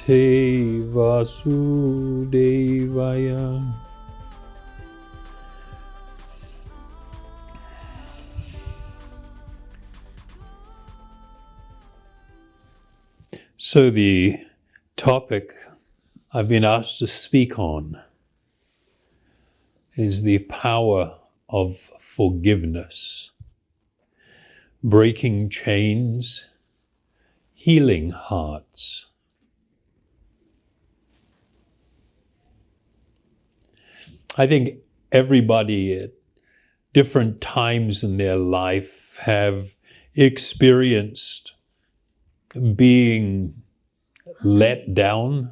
Vasudevaya. So the topic I've been asked to speak on is the power of forgiveness, breaking chains, healing hearts. I think everybody at different times in their life have experienced being let down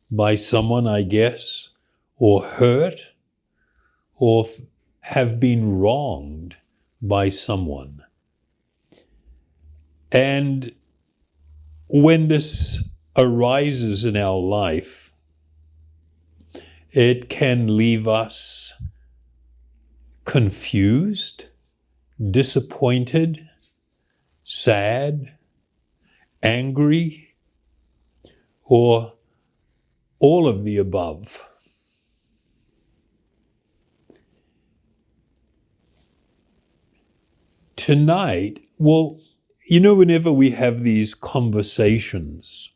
by someone, I guess, or hurt, or have been wronged by someone. And when this arises in our life, it can leave us confused, disappointed, sad, angry, or all of the above. Tonight, whenever we have these conversations,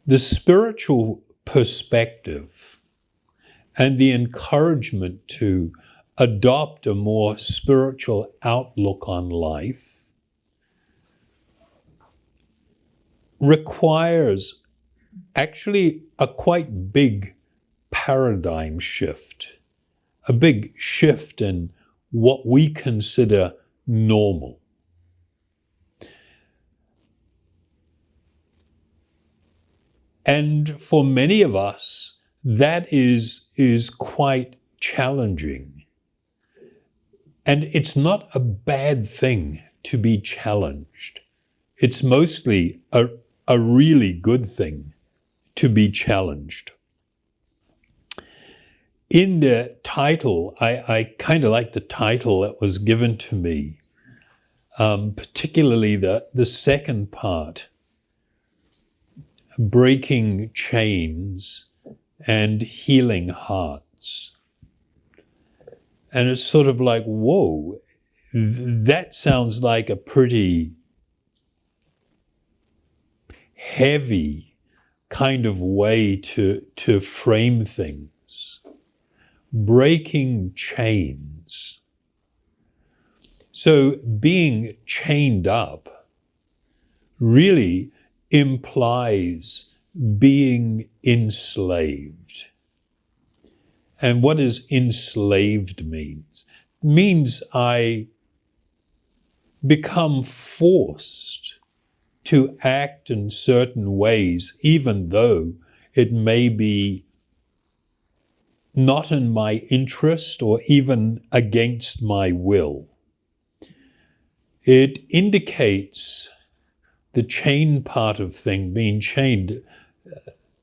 the spiritual perspective and the encouragement to adopt a more spiritual outlook on life requires actually a quite big paradigm shift, a big shift in what we consider normal. And for many of us, that is quite challenging. And it's not a bad thing to be challenged. It's mostly a really good thing to be challenged. In the title, I kind of like the title that was given to me, particularly the second part, breaking chains and healing hearts. And it's sort of like, whoa, that sounds like a pretty heavy kind of way to frame things. Breaking chains. So being chained up really implies being enslaved. And what does enslaved means? It means I become forced to act in certain ways, even though it may be not in my interest or even against my will. It indicates the chain part of thing, being chained,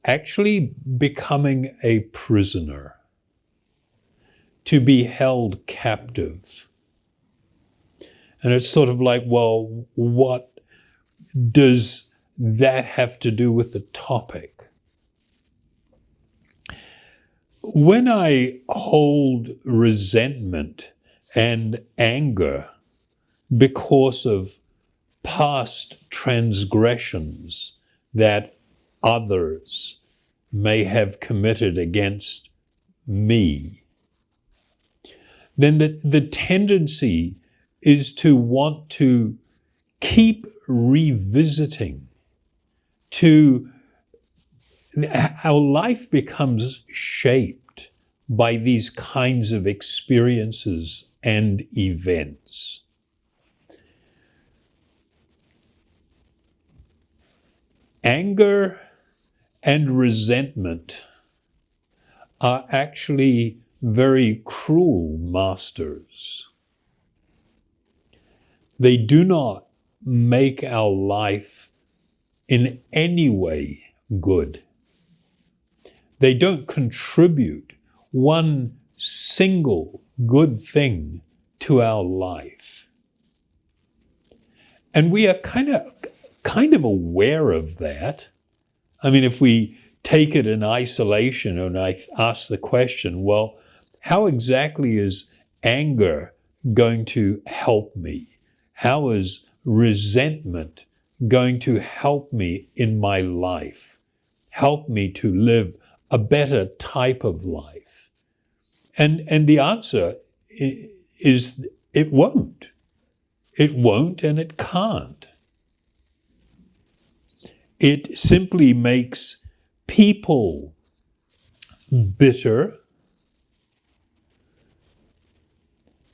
actually becoming a prisoner, to be held captive. And it's sort of like, well, what does that have to do with the topic? When I hold resentment and anger because of past transgressions that others may have committed against me, then the tendency is to want to keep revisiting, our life becomes shaped by these kinds of experiences and events. Anger and resentment are actually very cruel masters. They do not make our life in any way good. They don't contribute one single good thing to our life. And we are kind of aware of that. I mean, if we take it in isolation and I ask the question, well, how exactly is anger going to help me? How is resentment going to help me in my life? Help me to live a better type of life? And the answer is it won't. It won't and it can't. It simply makes people bitter,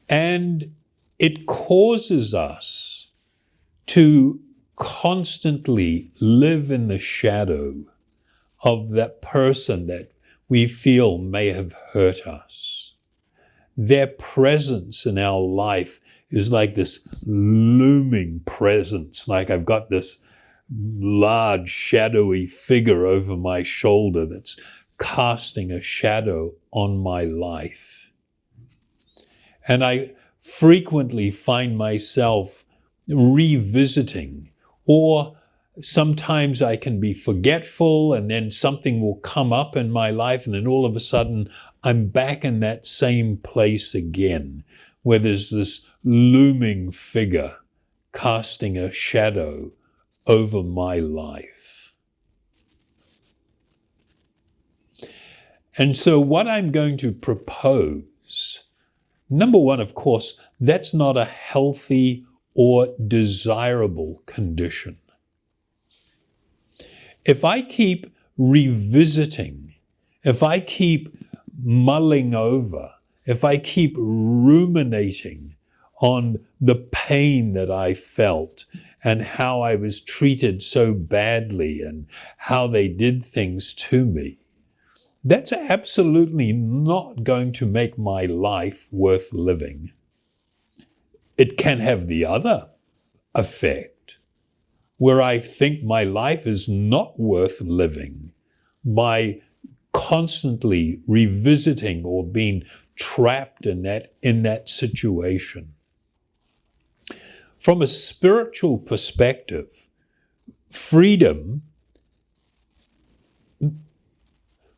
and it causes us to constantly live in the shadow of that person that we feel may have hurt us. Their presence in our life is like this looming presence, like I've got this large shadowy figure over my shoulder that's casting a shadow on my life. And I frequently find myself revisiting, or sometimes I can be forgetful and then something will come up in my life and then all of a sudden I'm back in that same place again, where there's this looming figure casting a shadow over my life. And so what I'm going to propose, number one, of course, that's not a healthy or desirable condition. If I keep revisiting, if I keep mulling over, if I keep ruminating on the pain that I felt and how I was treated so badly and how they did things to me, that's absolutely not going to make my life worth living. It can have the other effect, where I think my life is not worth living by constantly revisiting or being trapped in that situation. From a spiritual perspective, freedom,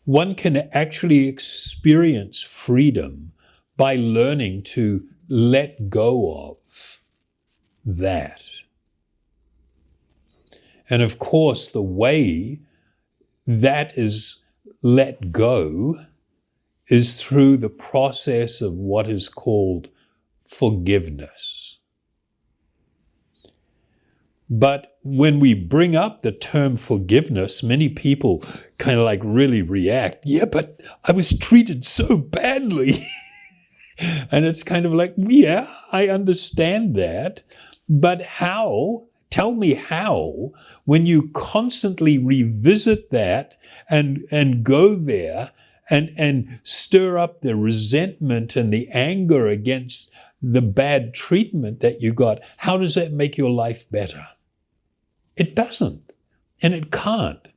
one can actually experience freedom by learning to let go of that. And of course, the way that is let go is through the process of what is called forgiveness. But when we bring up the term forgiveness, many people kind of like really react. Yeah, but I was treated so badly. And it's kind of like, yeah, I understand that. But how? Tell me how, when you constantly revisit that and go there and stir up the resentment and the anger against the bad treatment that you got, how does that make your life better? It doesn't, and it can't.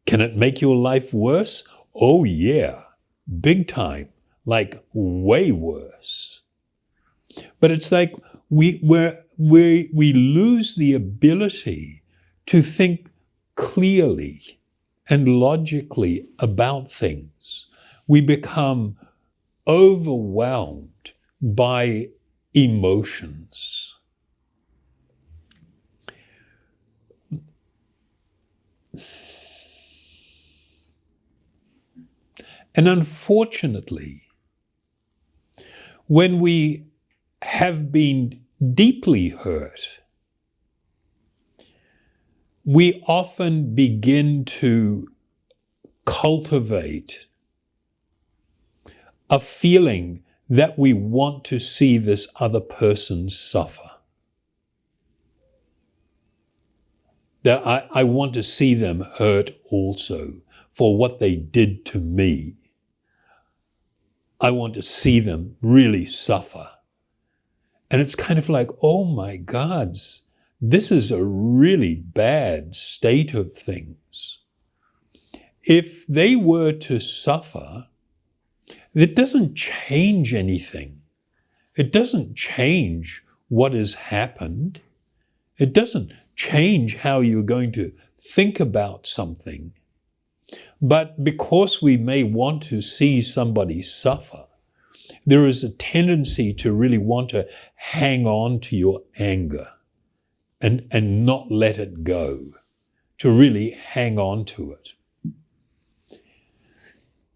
Can it make your life worse? Oh yeah, big time, like way worse. But it's like we lose the ability to think clearly and logically about things. We become overwhelmed by emotions. And unfortunately, when we have been deeply hurt, we often begin to cultivate a feeling that we want to see this other person suffer. That I want to see them hurt also for what they did to me. I want to see them really suffer. And it's kind of like, oh my gods, this is a really bad state of things. If they were to suffer, it doesn't change anything. It doesn't change what has happened. It doesn't change how you're going to think about something. But because we may want to see somebody suffer, there is a tendency to really want to hang on to your anger and not let it go, to really hang on to it.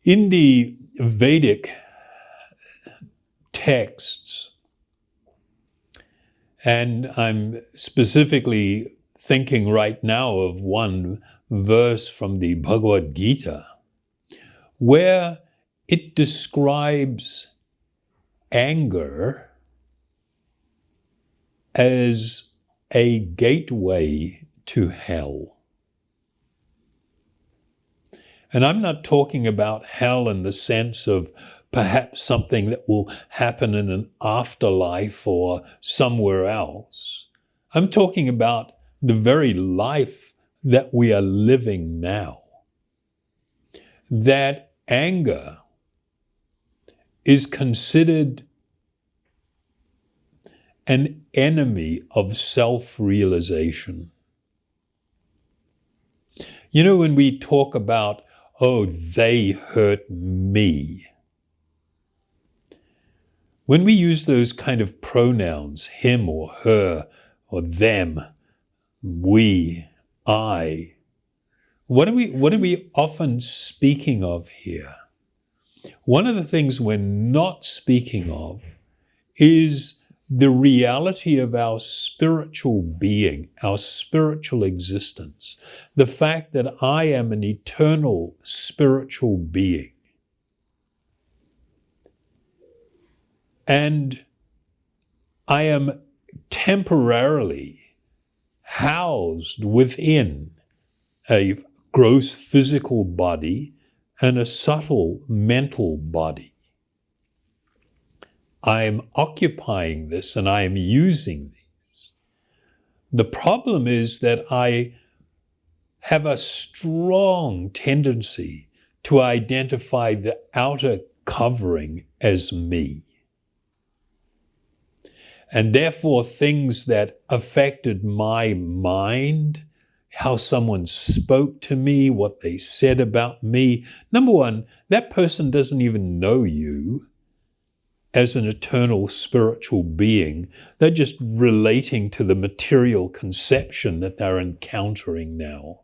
In the Vedic texts, and I'm specifically thinking right now of one verse from the Bhagavad Gita, where it describes anger as a gateway to hell. And I'm not talking about hell in the sense of perhaps something that will happen in an afterlife or somewhere else. I'm talking about the very life that we are living now. That anger is considered an enemy of self-realization. You know, when we talk about, oh, they hurt me, when we use those kind of pronouns, him or her or them, we, I, what are we often speaking of here? One of the things we're not speaking of is the reality of our spiritual being, our spiritual existence, the fact that I am an eternal spiritual being. And I am temporarily housed within a gross physical body and a subtle mental body. I am occupying this and I am using these. The problem is that I have a strong tendency to identify the outer covering as me. And therefore, things that affected my mind, how someone spoke to me, what they said about me. Number one, that person doesn't even know you as an eternal spiritual being. They're just relating to the material conception that they're encountering now.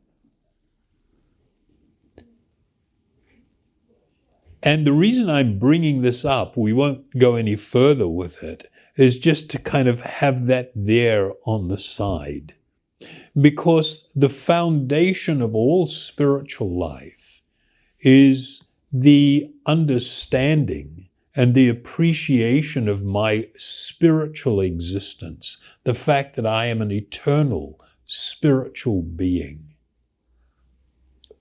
And the reason I'm bringing this up, we won't go any further with it, is just to kind of have that there on the side. Because the foundation of all spiritual life is the understanding and the appreciation of my spiritual existence, the fact that I am an eternal spiritual being.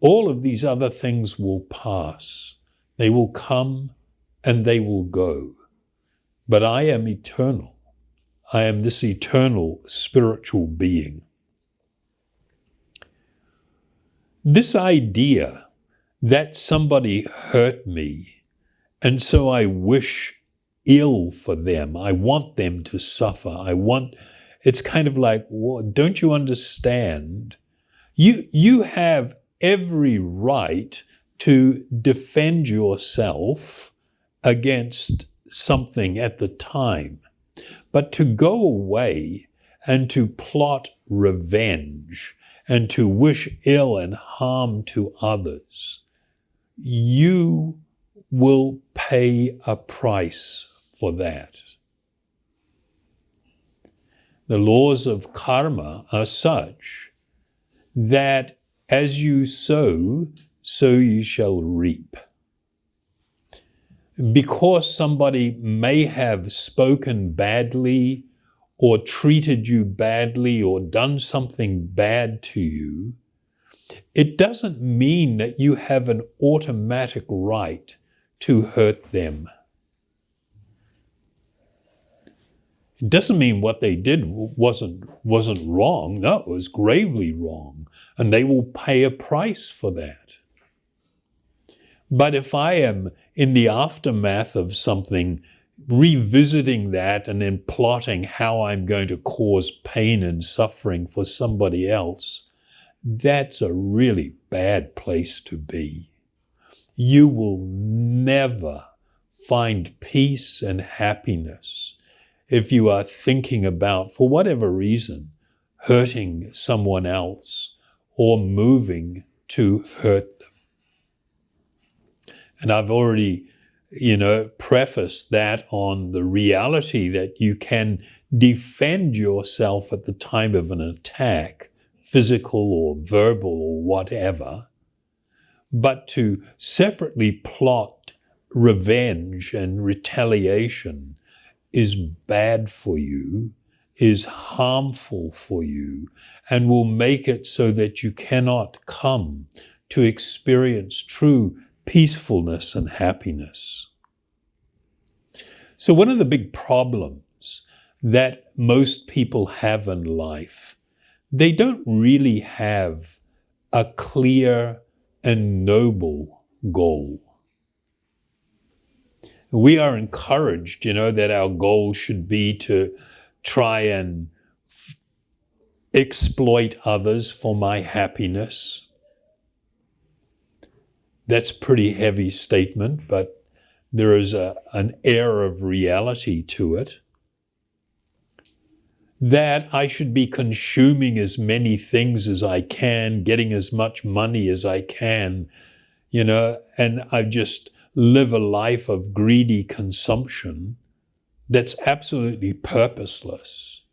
All of these other things will pass. They will come and they will go. But I am eternal. I am this eternal spiritual being. This idea that somebody hurt me, and so I wish ill for them, I want them to suffer, it's kind of like, well, don't you understand? You have every right to defend yourself against something at the time, but to go away and to plot revenge and to wish ill and harm to others, you will pay a price for that. The laws of karma are such that as you sow, so you shall reap. Because somebody may have spoken badly or treated you badly or done something bad to you, it doesn't mean that you have an automatic right to hurt them. It doesn't mean what they did wasn't wrong. No, it was gravely wrong, and they will pay a price for that. But if I am in the aftermath of something revisiting that and then plotting how I'm going to cause pain and suffering for somebody else, that's a really bad place to be. You will never find peace and happiness if you are thinking about, for whatever reason, hurting someone else or moving to hurt them. And I've already, prefaced that on the reality that you can defend yourself at the time of an attack, physical or verbal or whatever, but to separately plot revenge and retaliation is bad for you, is harmful for you, and will make it so that you cannot come to experience true peacefulness and happiness. So one of the big problems that most people have in life, they don't really have a clear and noble goal. We are encouraged, that our goal should be to try and exploit others for my happiness. That's a pretty heavy statement, but there is an air of reality to it. That I should be consuming as many things as I can, getting as much money as I can, and I just live a life of greedy consumption that's absolutely purposeless.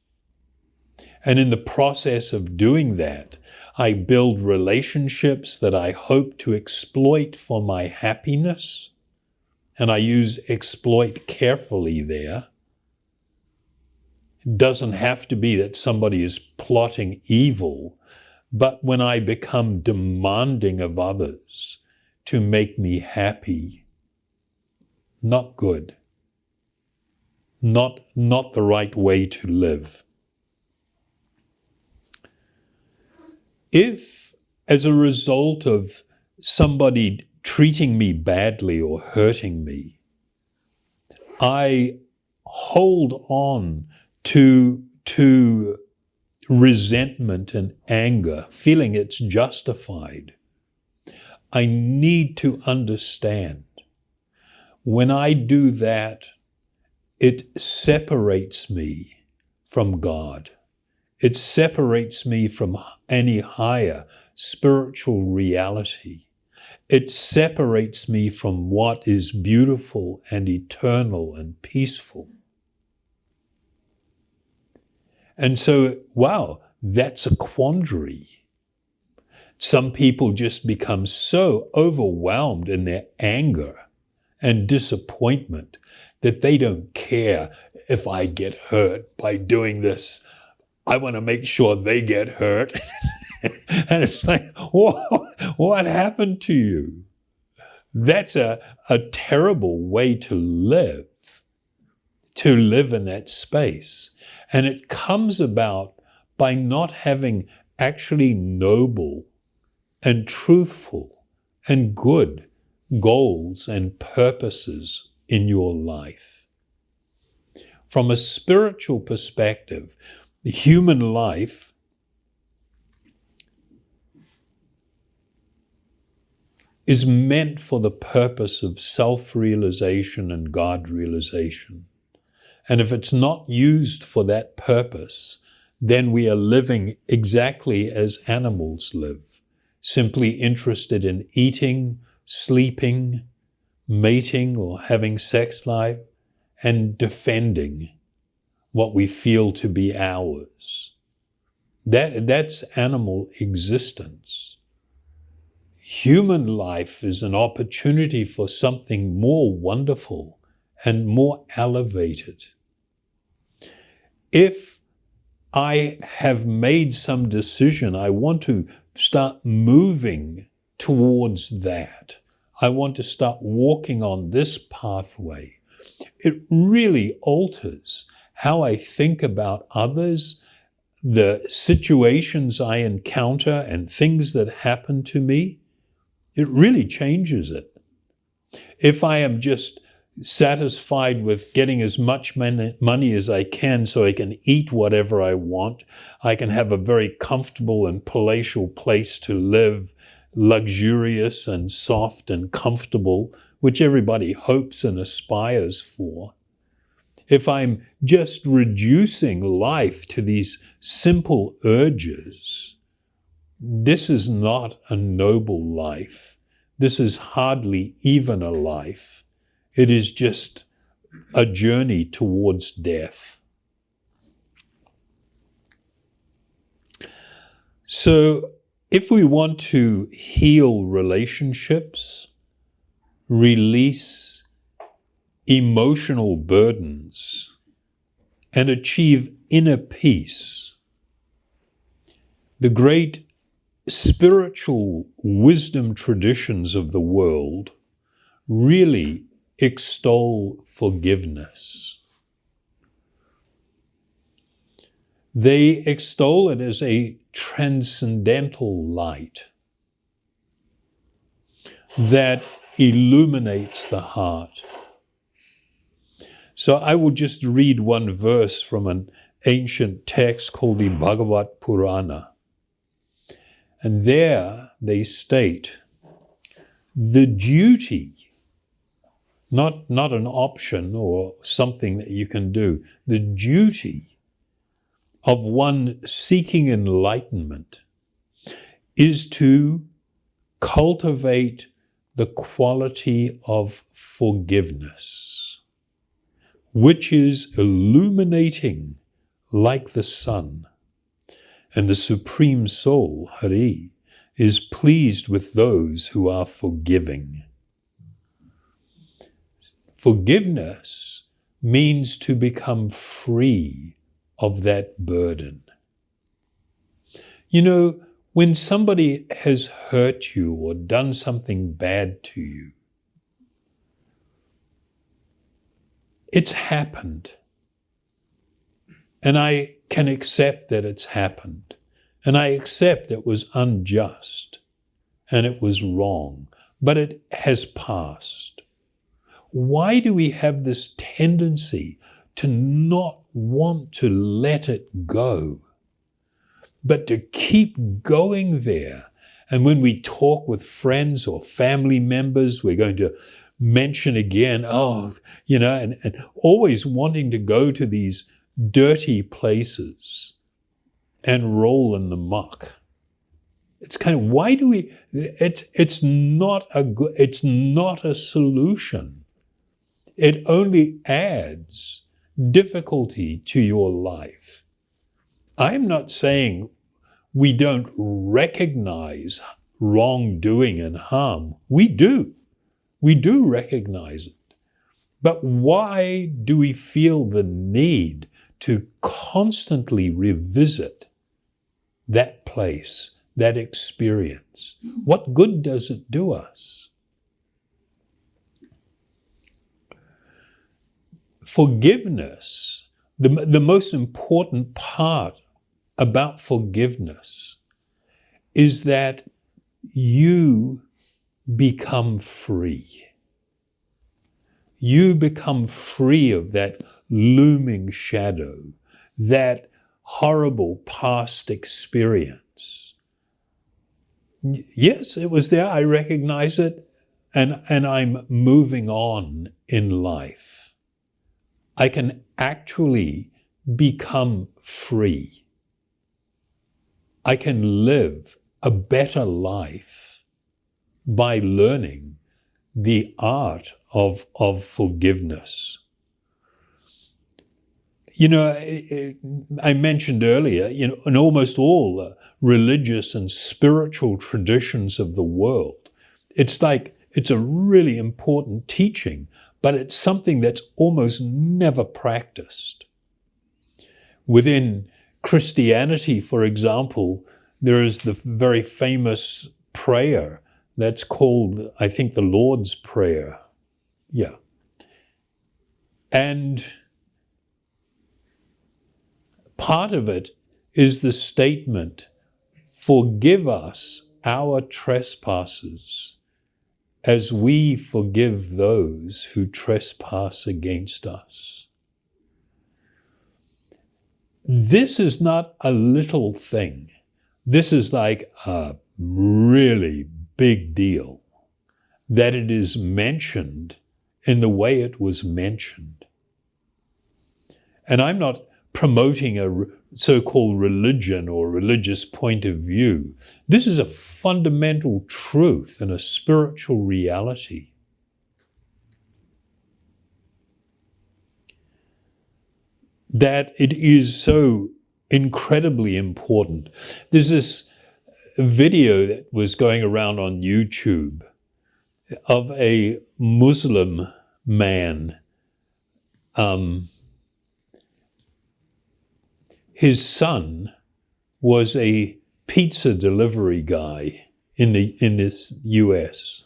And in the process of doing that, I build relationships that I hope to exploit for my happiness. And I use exploit carefully there. It doesn't have to be that somebody is plotting evil, but when I become demanding of others to make me happy, not good. Not the right way to live. If, as a result of somebody treating me badly or hurting me, I hold on to resentment and anger, feeling it's justified, I need to understand when I do that, it separates me from God. It separates me from any higher spiritual reality. It separates me from what is beautiful and eternal and peaceful. And so, wow, that's a quandary. Some people just become so overwhelmed in their anger and disappointment that they don't care if I get hurt by doing this. I want to make sure they get hurt. And it's like, what happened to you? That's a terrible way to live in that space. And it comes about by not having actually noble and truthful and good goals and purposes in your life. From a spiritual perspective, the human life is meant for the purpose of self-realization and God-realization. And if it's not used for that purpose, then we are living exactly as animals live, simply interested in eating, sleeping, mating or having sex life, and defending what we feel to be ours. That's animal existence. Human life is an opportunity for something more wonderful and more elevated. If I have made some decision, I want to start moving towards that. I want to start walking on this pathway. It really alters how I think about others, the situations I encounter and things that happen to me. It really changes it. If I am just satisfied with getting as much money as I can so I can eat whatever I want. I can have a very comfortable and palatial place to live, luxurious and soft and comfortable, which everybody hopes and aspires for. If I'm just reducing life to these simple urges, this is not a noble life. This is hardly even a life. It is just a journey towards death. So, if we want to heal relationships, release emotional burdens, and achieve inner peace, the great spiritual wisdom traditions of the world really extol forgiveness. They extol it as a transcendental light that illuminates the heart. So I will just read one verse from an ancient text called the Bhagavad Purana. And there they state, the duty, not an option or something that you can do, the duty of one seeking enlightenment is to cultivate the quality of forgiveness, which is illuminating like the sun. And the Supreme Soul, Hari, is pleased with those who are forgiving. Forgiveness means to become free of that burden. You know, when somebody has hurt you or done something bad to you, it's happened. And I can accept that it's happened. And I accept it was unjust and it was wrong, but it has passed. Why do we have this tendency to not want to let it go, but to keep going there? And when we talk with friends or family members, we're going to mention again, and always wanting to go to these dirty places and roll in the muck. It's kind of, why do we, it's not a solution. It only adds difficulty to your life. I'm not saying we don't recognize wrongdoing and harm. We do. We do recognize it. But why do we feel the need to constantly revisit that place, that experience? What good does it do us? Forgiveness, the most important part about forgiveness is that you become free. You become free of that looming shadow, that horrible past experience. Yes, it was there. I recognize it, and I'm moving on in life. I can actually become free. I can live a better life by learning the art of forgiveness. You know, I mentioned earlier, in almost all religious and spiritual traditions of the world, it's a really important teaching, but it's something that's almost never practiced. Within Christianity, for example, there is the very famous prayer that's called, I think, the Lord's Prayer. Yeah. And part of it is the statement, forgive us our trespasses as we forgive those who trespass against us. This is not a little thing. This is like a really big deal that it is mentioned in the way it was mentioned. And I'm not promoting a so-called religion or religious point of view. This is a fundamental truth and a spiritual reality. That it is so incredibly important. There's this video that was going around on YouTube of a Muslim man. His son was a pizza delivery guy in this US.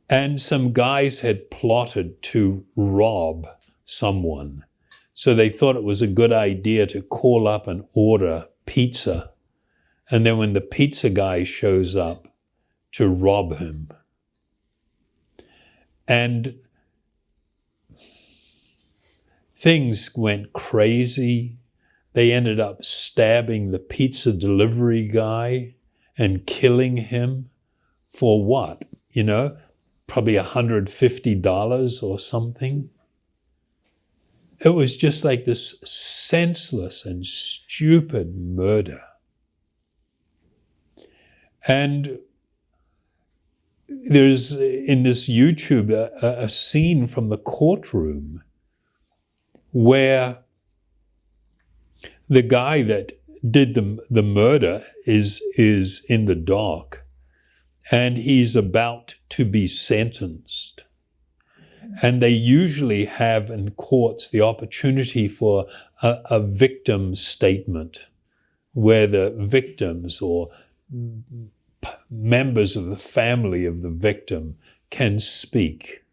And some guys had plotted to rob someone. So they thought it was a good idea to call up and order pizza. And then when the pizza guy shows up, to rob him. And things went crazy. They ended up stabbing the pizza delivery guy and killing him for what? Probably $150 or something. It was just like this senseless and stupid murder. And there's in this YouTube a scene from the courtroom where the guy that did the murder is in the dock and he's about to be sentenced. And they usually have in courts the opportunity for a victim statement where the victims or members of the family of the victim can speak.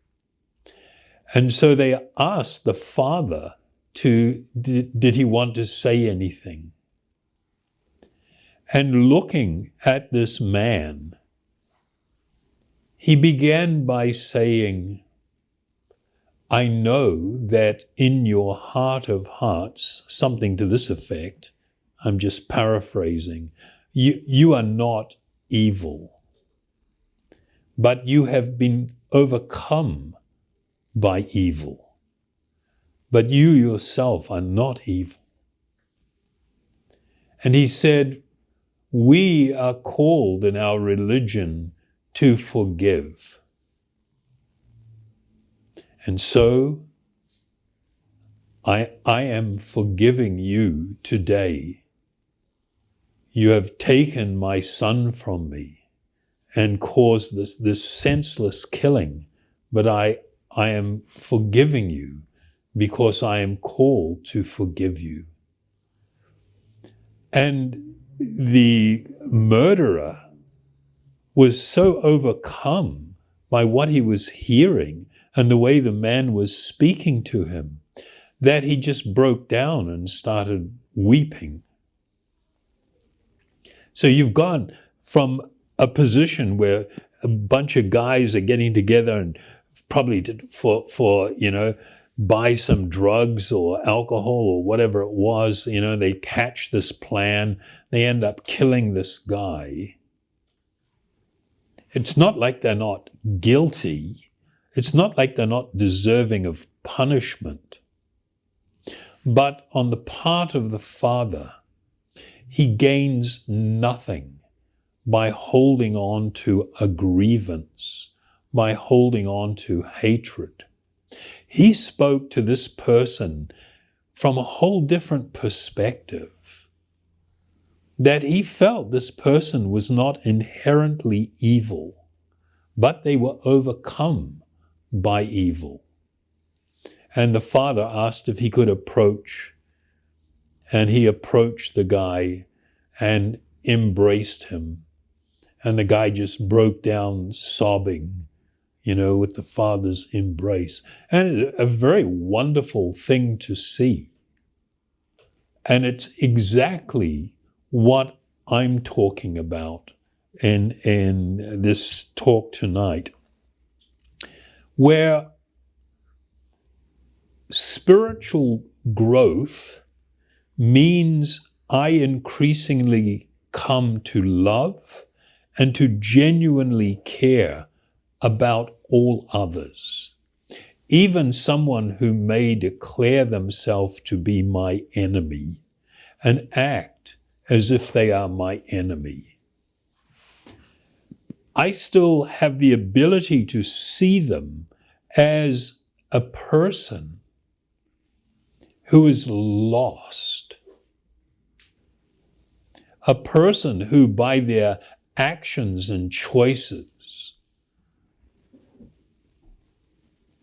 And so they asked the father did he want to say anything? And looking at this man, he began by saying, I know that in your heart of hearts, something to this effect, I'm just paraphrasing, you are not evil, but you have been overcome by evil. But you yourself are not evil. And he said, we are called in our religion to forgive. And so I am forgiving you today. You have taken my son from me and caused this senseless killing, but I am forgiving you because I am called to forgive you. And the murderer was so overcome by what he was hearing and the way the man was speaking to him that he just broke down and started weeping. So you've gone from a position where a bunch of guys are getting together and probably for buy some drugs or alcohol or whatever it was, they hatch this plan, they end up killing this guy. It's not like they're not guilty. It's not like they're not deserving of punishment. But on the part of the father, he gains nothing by holding on to a grievance, by holding on to hatred. He spoke to this person from a whole different perspective, that he felt this person was not inherently evil, but they were overcome by evil. And the father asked if he could approach, and he approached the guy and embraced him. And the guy just broke down sobbing, with the father's embrace. And a very wonderful thing to see. And it's exactly what I'm talking about in this talk tonight, where spiritual growth means I increasingly come to love and to genuinely care about all others, even someone who may declare themselves to be my enemy and act as if they are my enemy. I still have the ability to see them as a person who is lost, a person who by their actions and choices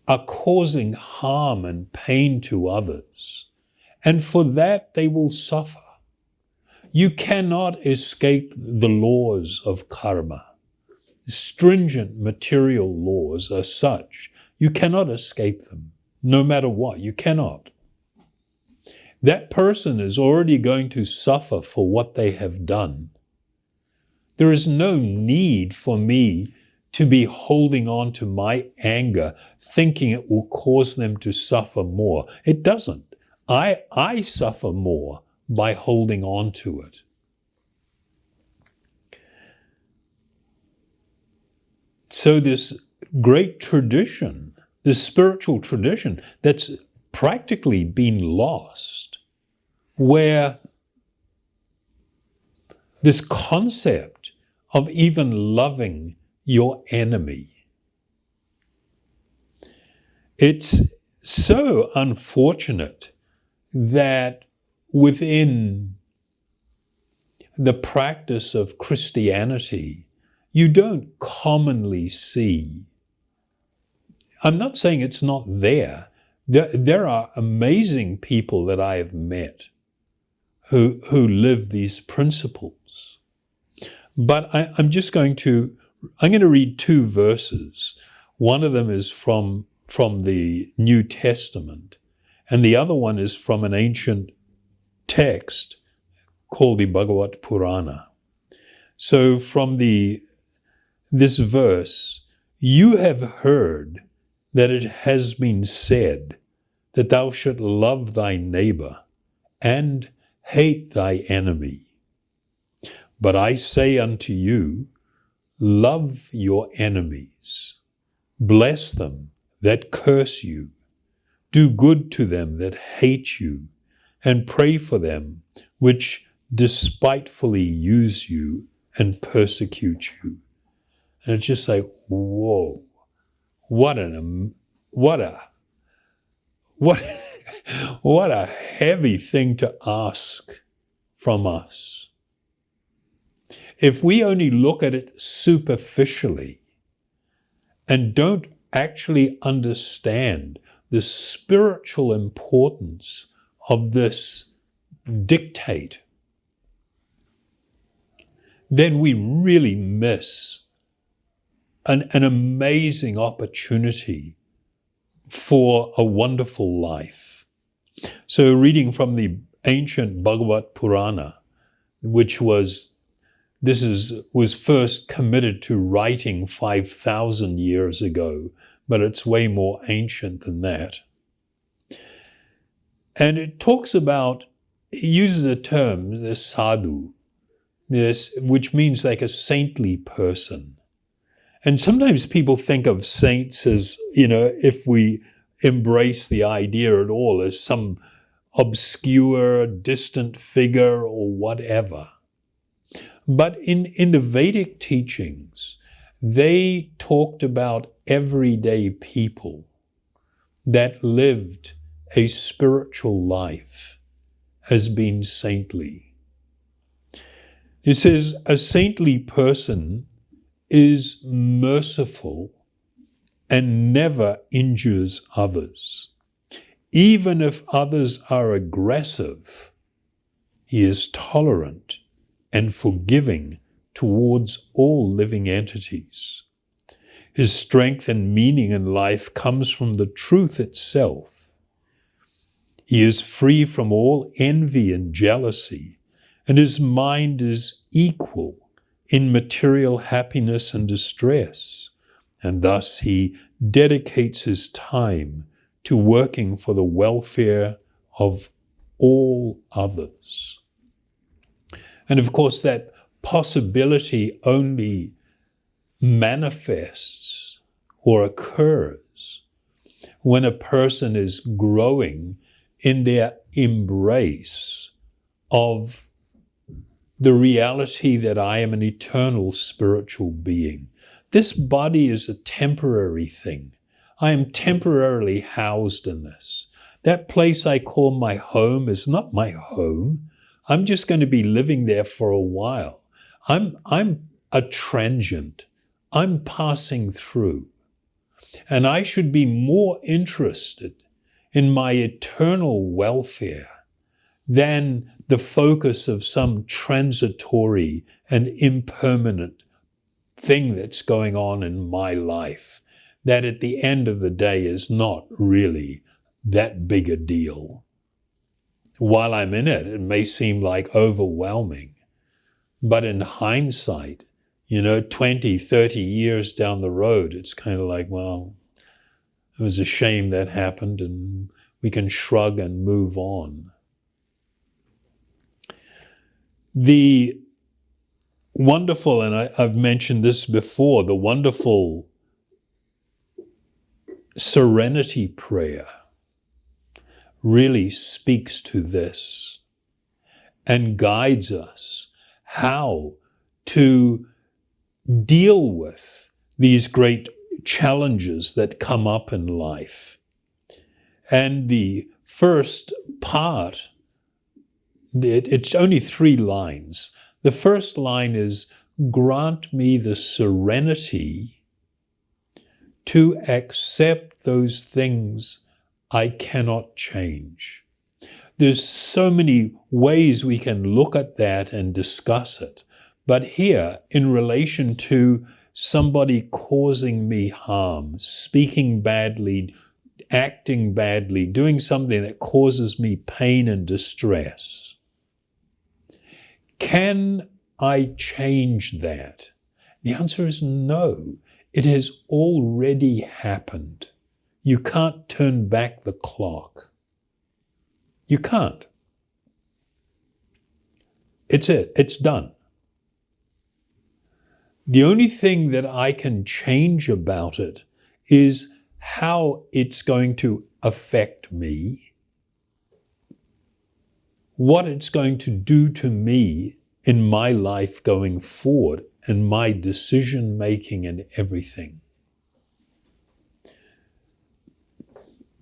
are causing harm and pain to others, and for that they will suffer. You cannot escape the laws of karma. Stringent material laws are such. You cannot escape them, no matter what. You cannot. That person is already going to suffer for what they have done. There is no need for me to be holding on to my anger, thinking it will cause them to suffer more. It doesn't. I suffer more by holding on to it. So this great tradition, this spiritual tradition that's practically been lost, where this concept of even loving your enemy, it's so unfortunate that within the practice of Christianity, you don't commonly see. I'm not saying it's not there. There are amazing people that I have met who live these principles. But I'm going to read two verses. One of them is from the New Testament, and the other one is from an ancient text called the Bhagavad Purana. So from this verse, you have heard that it has been said that thou shalt love thy neighbor and hate thy enemy. But I say unto you, love your enemies, bless them that curse you, do good to them that hate you, and pray for them which despitefully use you and persecute you. And it's just like, whoa, what a heavy thing to ask from us. If we only look at it superficially and don't actually understand the spiritual importance of this dictate, then we really miss an amazing opportunity for a wonderful life. So reading from the ancient Bhagavad Purana, which was first committed to writing 5,000 years ago, but it's way more ancient than that. And it talks about, it uses a term, the sadhu, which means like a saintly person. And sometimes people think of saints as, if we embrace the idea at all, as some obscure, distant figure or whatever. But in the Vedic teachings, they talked about everyday people that lived a spiritual life as being saintly. It says, a saintly person is merciful and never injures others. Even if others are aggressive, he is tolerant and forgiving towards all living entities. His strength and meaning in life comes from the truth itself. He is free from all envy and jealousy, and his mind is equal in material happiness and distress, and thus he dedicates his time to working for the welfare of all others. And of course, that possibility only manifests or occurs when a person is growing in their embrace of the reality that I am an eternal spiritual being. This body is a temporary thing. I am temporarily housed in this. That place I call my home is not my home. I'm just going to be living there for a while. I'm a transient. I'm passing through. And I should be more interested in my eternal welfare than the focus of some transitory and impermanent thing that's going on in my life, that at the end of the day is not really that big a deal. While I'm in it, it may seem like overwhelming, but in hindsight, 20, 30 years down the road, it's kind of like, well, it was a shame that happened, and we can shrug and move on. The wonderful, and I've mentioned this before, the wonderful serenity prayer really speaks to this and guides us how to deal with these great challenges that come up in life. And the first part, it's only 3 lines. The first line is, grant me the serenity to accept those things I cannot change. There's so many ways we can look at that and discuss it. But here, in relation to somebody causing me harm, speaking badly, acting badly, doing something that causes me pain and distress, can I change that? The answer is no. It has already happened. You can't turn back the clock. You can't. It's done. The only thing that I can change about it is how it's going to affect me, what it's going to do to me in my life going forward, and my decision making and everything.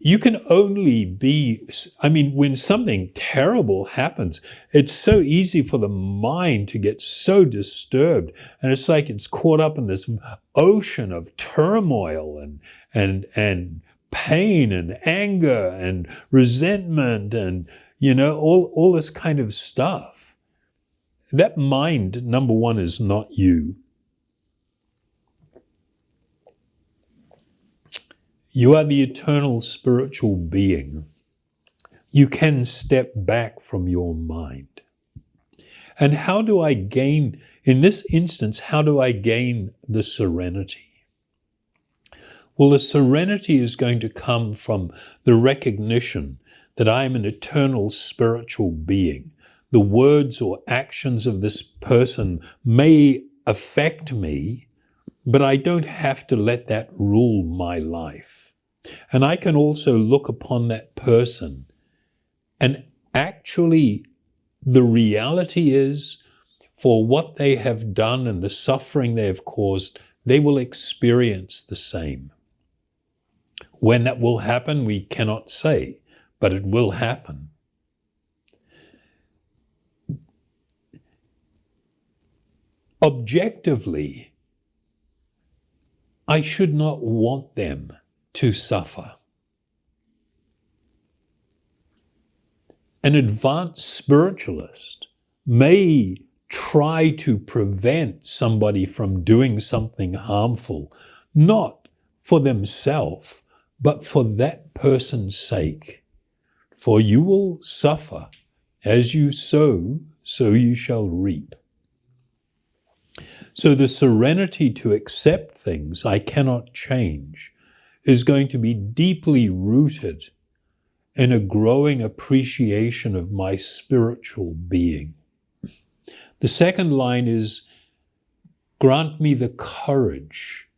You can only be, when something terrible happens, it's so easy for the mind to get so disturbed. And it's like it's caught up in this ocean of turmoil and pain and anger and resentment and, all this kind of stuff. That mind, number one, is not you. You are the eternal spiritual being. You can step back from your mind. And how do I gain, in this instance, how do I gain the serenity? Well, the serenity is going to come from the recognition that I am an eternal spiritual being. The words or actions of this person may affect me, but I don't have to let that rule my life. And I can also look upon that person, and actually the reality is, for what they have done and the suffering they have caused, they will experience the same. When that will happen, we cannot say, but it will happen. Objectively, I should not want them to suffer. An advanced spiritualist may try to prevent somebody from doing something harmful, not for themselves, but for that person's sake. For you will suffer. As you sow, so you shall reap. So the serenity to accept things I cannot change is going to be deeply rooted in a growing appreciation of my spiritual being. The second line is, grant me the courage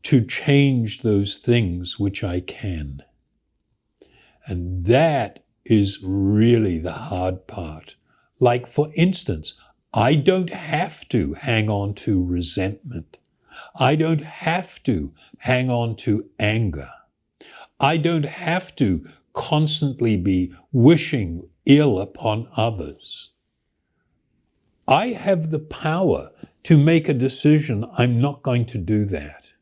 to change those things which I can. And that is really the hard part. Like, for instance, I don't have to hang on to resentment. I don't have to hang on to anger. I don't have to constantly be wishing ill upon others. I have the power to make a decision. I'm not going to do that.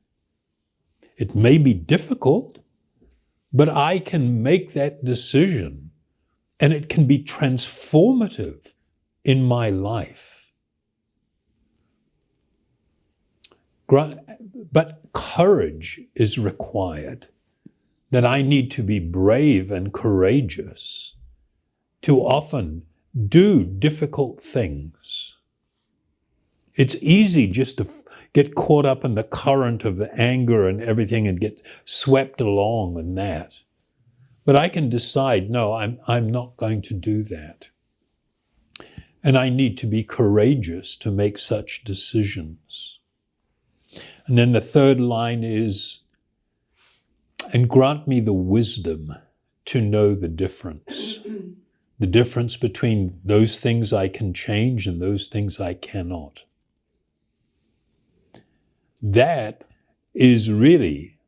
It may be difficult, but I can make that decision, and it can be transformative in my life. But courage is required, that I need to be brave and courageous to often do difficult things. It's easy just to get caught up in the current of the anger and everything and get swept along in that. But I can decide, no, I'm not going to do that. And I need to be courageous to make such decisions. And then the third line is, and grant me the wisdom to know the difference. The difference between those things I can change and those things I cannot. That is really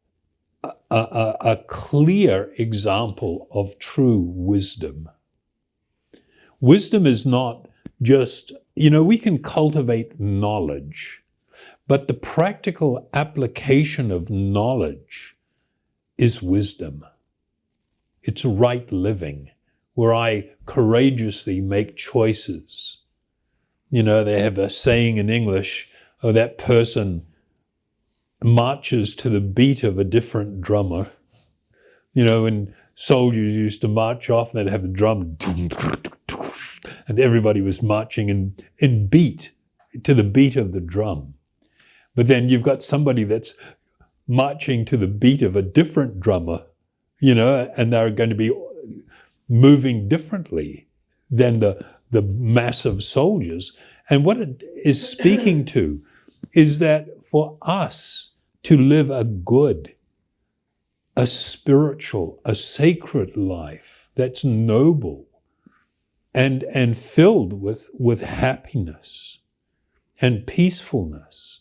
a clear example of true wisdom. Wisdom is not just, we can cultivate knowledge, but the practical application of knowledge is wisdom. It's right living, where I courageously make choices. They have a saying in English, that person marches to the beat of a different drummer. When soldiers used to march off, they'd have a drum, and everybody was marching in beat, to the beat of the drum. But then you've got somebody that's marching to the beat of a different drummer, and they're going to be moving differently than the mass of soldiers. And what it is speaking to is that for us to live a good, a spiritual, a sacred life that's noble and filled with happiness and peacefulness,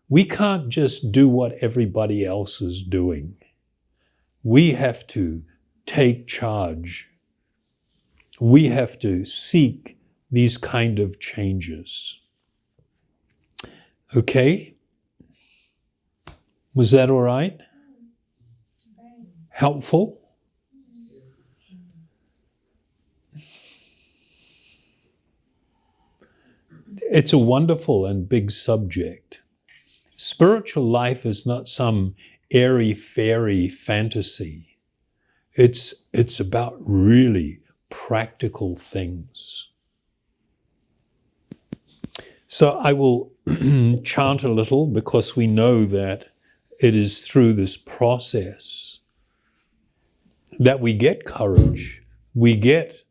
we can't just do what everybody else is doing. We have to take charge. We have to seek these kind of changes. Okay? Was that all right? Helpful? It's a wonderful and big subject. Spiritual life is not some airy-fairy fantasy. It's about really practical things. So I will chant a little, because we know that it is through this process that we get courage, we get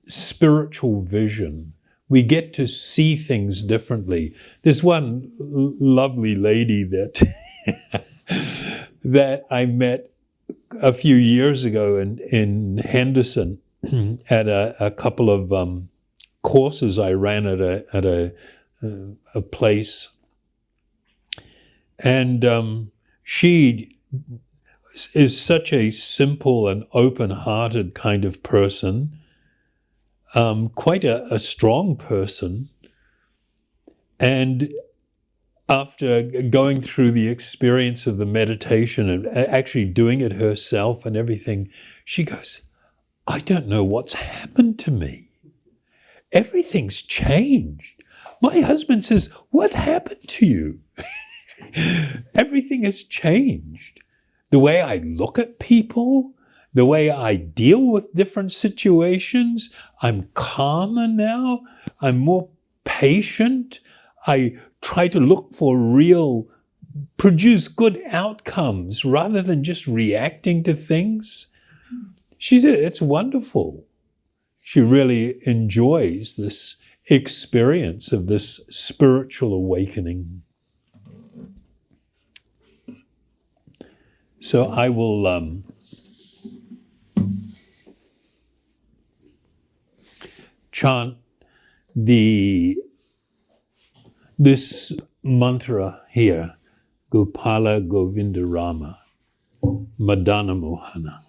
spiritual vision, we get to see things differently. There's one lovely lady that I met a few years ago in Henderson at a couple of courses I ran at a place, and she is such a simple and open-hearted kind of person, quite a strong person. And after going through the experience of the meditation and actually doing it herself and everything, she goes, I don't know what's happened to me. Everything's changed. My husband says, what happened to you? Everything has changed. The way I look at people, the way I deal with different situations, I'm calmer now. I'm more patient. I try to look for produce good outcomes rather than just reacting to things. She said, it's wonderful. She really enjoys this experience of this spiritual awakening. So I will chant this mantra here, Gopala Govinda Rama, Madana Mohana.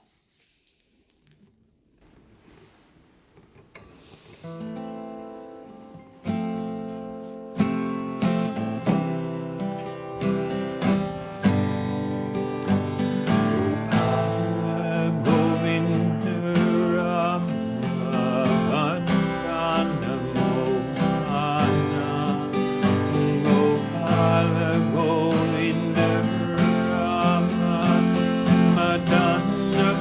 Madana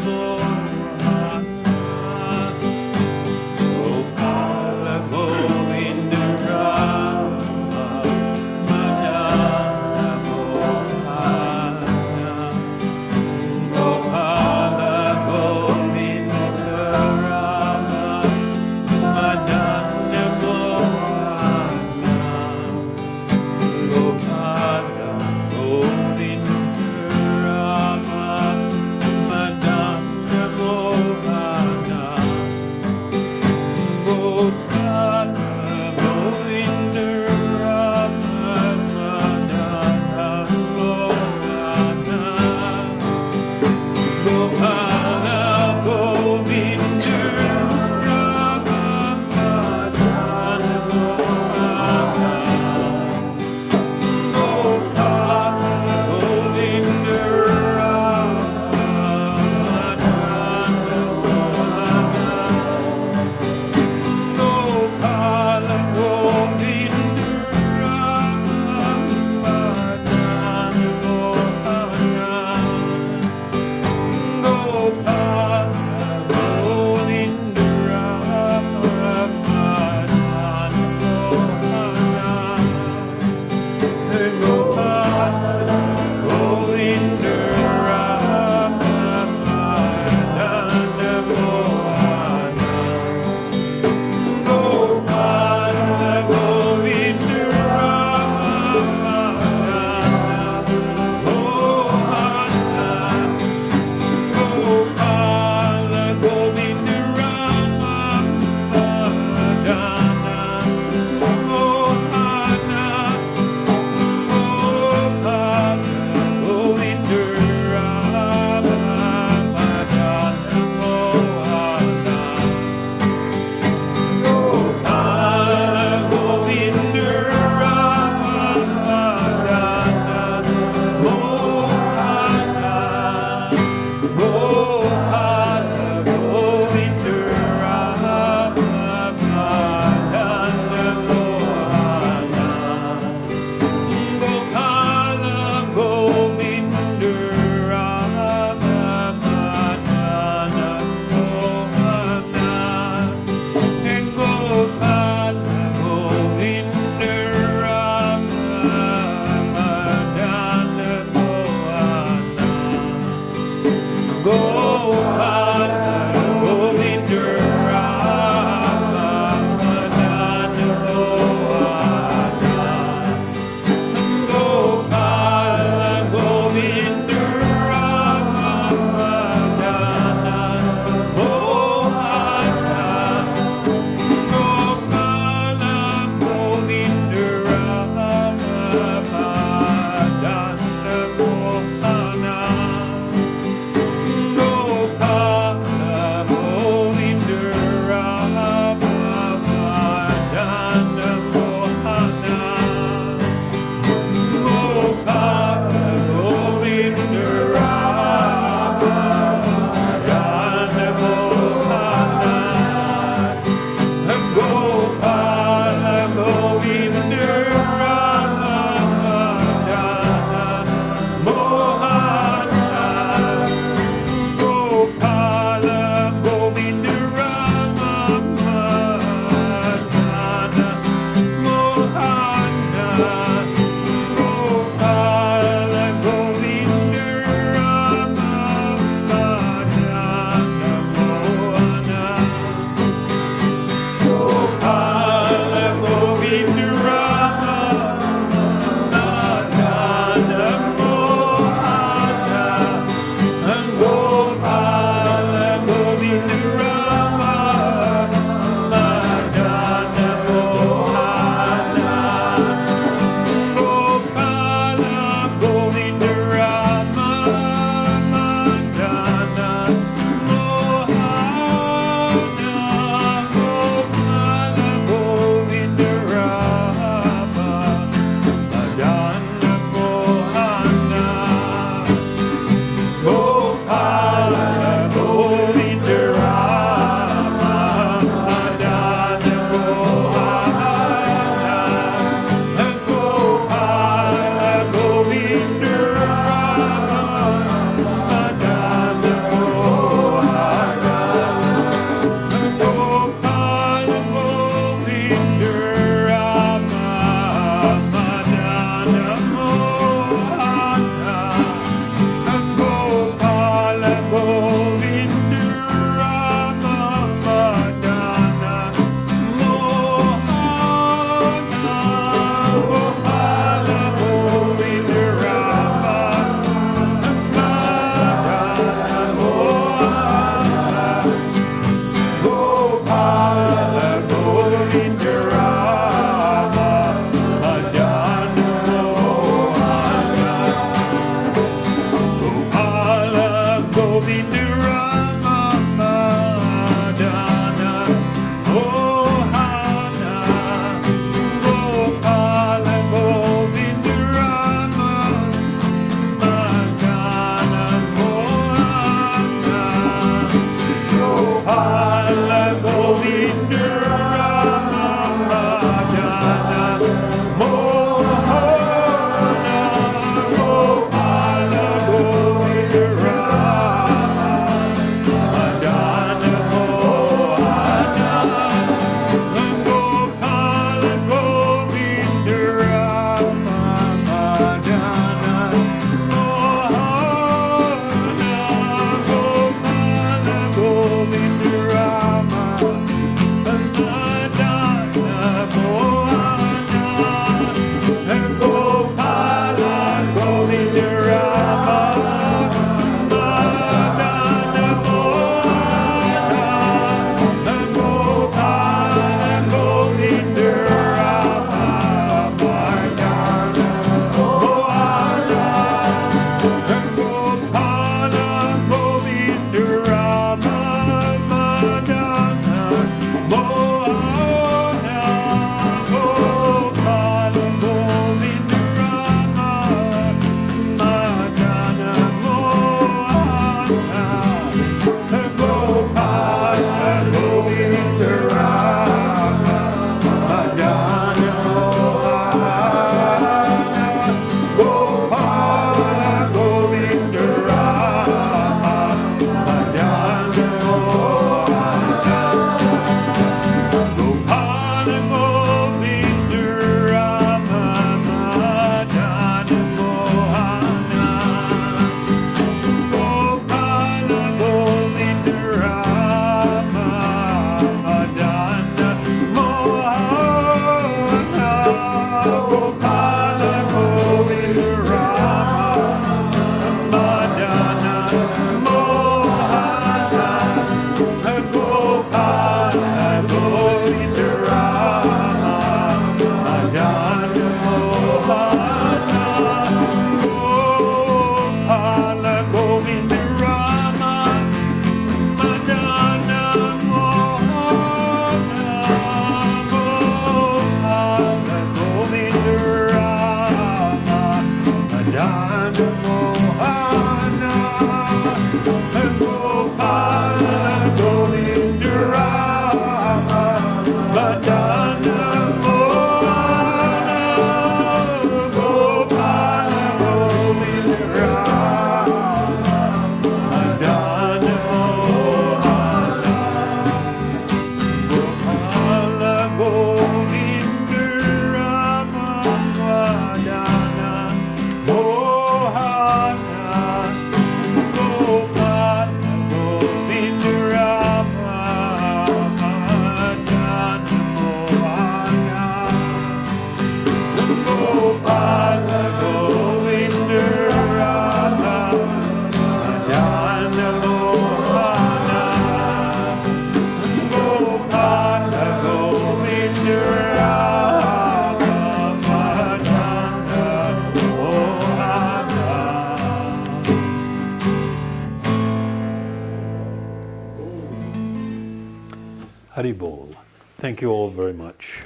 Haribol. Thank you all very much.